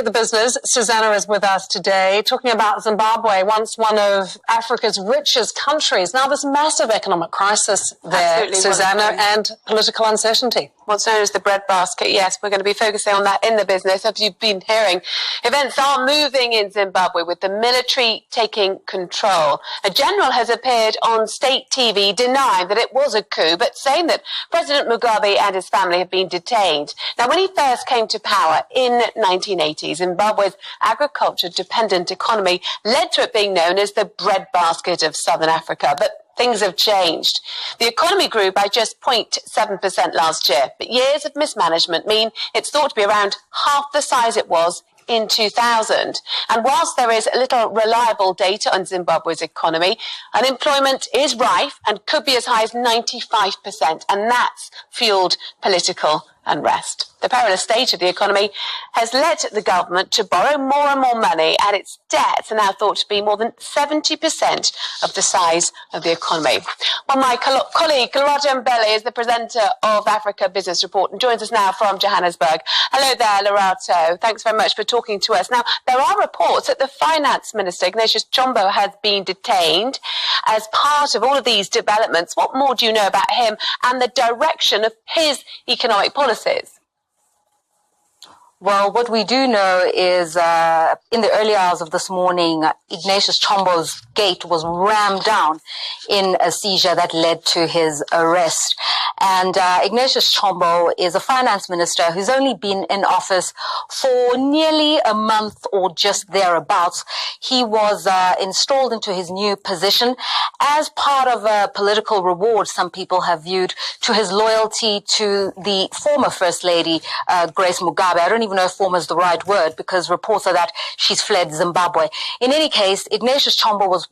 at the business. Susanna is with us today talking about Zimbabwe, once one of Africa's richest countries. Now there's massive economic crisis there, Absolutely, Susanna, and political uncertainty. What's known as the breadbasket, yes, we're going to be focusing on that in the business. As you've been hearing, events are moving in Zimbabwe with the military taking control. A general has appeared on state TV denying that it was a coup, but saying that President Mugabe and his family have been detained. Now, when he first came to power in 1980, Zimbabwe's agriculture-dependent economy led to it being known as the breadbasket of southern Africa. But things have changed. The economy grew by just 0.7% last year, but years of mismanagement mean it's thought to be around half the size it was in 2000. And whilst there is little reliable data on Zimbabwe's economy, unemployment is rife and could be as high as 95%, and that's fueled political unrest. The perilous state of the economy has led the government to borrow more and more money, and its debts are now thought to be more than 70% of the size of the economy. Well, my colleague Lerato Mbele is the presenter of Africa Business Report and joins us now from Johannesburg. Hello there, Lerato. Thanks very much for talking to us. Now, there are reports that the Finance Minister, Ignatius Chombo, has been detained as part of all of these developments. What more do you know about him and the direction of his economic policies? Well, what we do know is in the early hours of this morning, Ignatius Chombo's gate was rammed down in a seizure that led to his arrest. And Ignatius Chombo is a finance minister who's only been in office for nearly a month or just thereabouts. He was installed into his new position as part of a political reward, some people have viewed, to his loyalty to the former First Lady, Grace Mugabe. I don't even know if former is the right word, because reports are that she's fled Zimbabwe. In any case, Ignatius Chombo was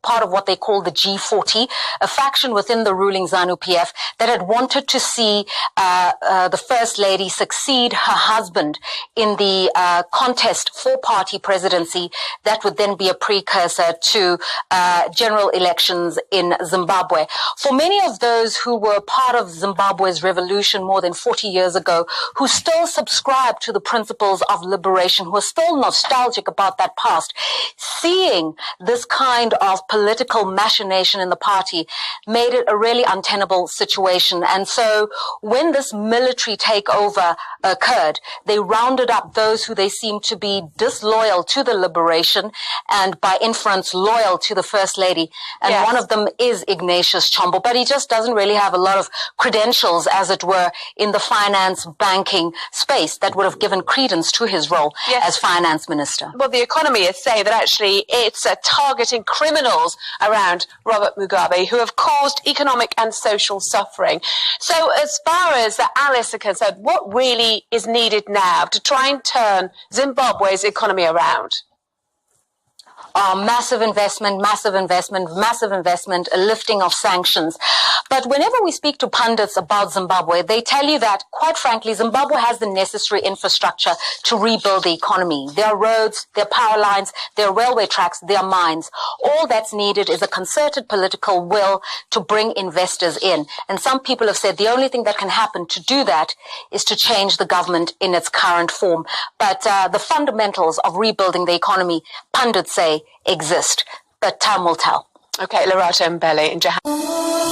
part of what they call the G40, a faction within the ruling ZANU-PF that had wanted to see the First Lady succeed her husband in the contest for party presidency that would then be a precursor to general elections in Zimbabwe. For many of those who were part of Zimbabwe's revolution more than 40 years ago, who still subscribe to the principles of liberation, who are still nostalgic about that past, seeing this kind of political machination in the party made it a really untenable situation. And so when this military takeover occurred, they rounded up those who they seemed to be disloyal to the liberation and by inference loyal to the First Lady. And yes, one of them is Ignatius Chombo, but he just doesn't really have a lot of credentials, as it were, in the finance banking space that would have given credence to his role as finance minister. Well, the economists say that actually it's targeting criminals around Robert Mugabe who have caused economic and social suffering. So as far as Alice is concerned, what really is needed now to try and turn Zimbabwe's economy around? Massive investment, a lifting of sanctions. But whenever we speak to pundits about Zimbabwe, they tell you that, quite frankly, Zimbabwe has the necessary infrastructure to rebuild the economy. There are roads, there are power lines, there are railway tracks, there are mines. All that's needed is a concerted political will to bring investors in. And some people have said the only thing that can happen to do that is to change the government in its current form. But the fundamentals of rebuilding the economy, pundits say, exist. But time will tell. Okay, Lerato Mbele in Johannesburg.